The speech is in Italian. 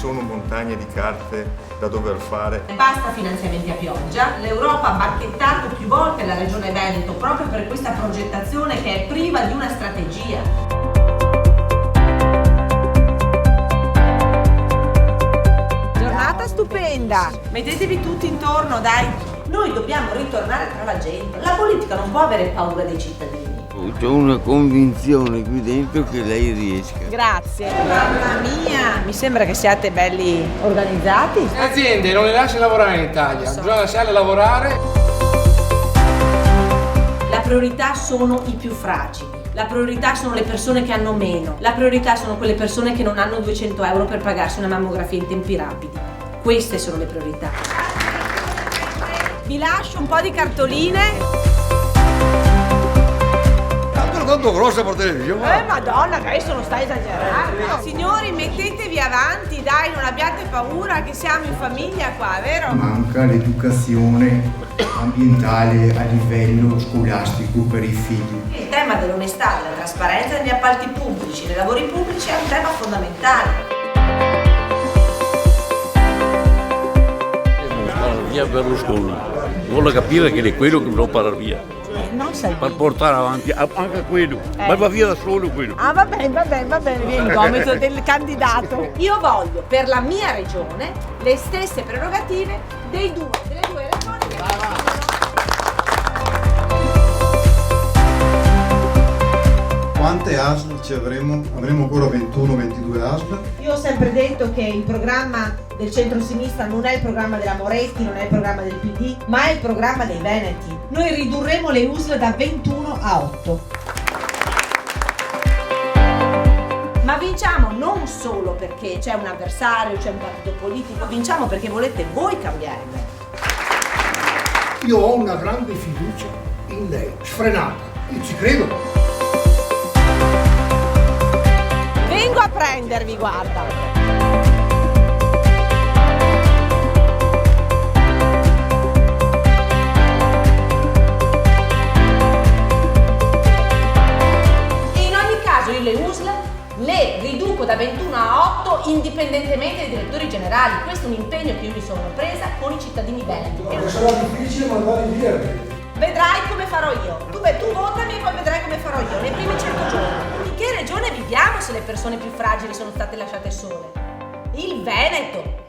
sono montagne di carte da dover fare. Basta finanziamenti a pioggia, l'Europa ha bacchettato più volte la Regione Veneto proprio per questa progettazione che è priva di una strategia. Giornata stupenda! Mettetevi tutti intorno, dai! Noi dobbiamo ritornare tra la gente. La politica non può avere paura dei cittadini. Ho una convinzione qui dentro che lei riesca. Grazie. Mamma mia, mi sembra che siate belli organizzati. Le aziende non le lascia lavorare in Italia, bisogna lasciarle lavorare. La priorità sono i più fragili. La priorità sono le persone che hanno meno. La priorità sono quelle persone che non hanno 200 euro per pagarsi una mammografia in tempi rapidi. Queste sono le priorità. Vi lascio un po' di cartoline. Tanto grossa per televisione. Madonna, adesso non stai esagerando. Signori, mettetevi avanti, dai, non abbiate paura che siamo in famiglia qua, vero? Manca l'educazione ambientale a livello scolastico per i figli. Il tema dell'onestà, della trasparenza negli appalti pubblici, nei lavori pubblici è un tema fondamentale. Via Berlusconi, vuole capire che è quello che vuole parlare via. Non sai. Per portare avanti anche quello, ma va via da solo quello. Ah, va bene, vieni, gomito del candidato. Io voglio per la mia regione le stesse prerogative delle due regioni che Quante ASL ci avremo? Avremo ancora 21-22 ASL? Io ho sempre detto che il programma del centro-sinistra non è il programma della Moretti, non è il programma del PD, ma è il programma dei Veneti. Noi ridurremo le USL da 21 a 8. Ma vinciamo non solo perché c'è un avversario, c'è un partito politico, vinciamo perché volete voi cambiare il Veneto. Io ho una grande fiducia in lei, sfrenata, io ci credo. Vengo a prendervi, guarda. Io le USL le riduco da 21 a 8 indipendentemente dai direttori generali. Questo è un impegno che io mi sono presa con i cittadini veneti. Sarà difficile mandare via. Vedrai come farò io. Tu votami e poi vedrai come farò io nei primi 100 giorni. In che regione viviamo se le persone più fragili sono state lasciate sole? Il Veneto.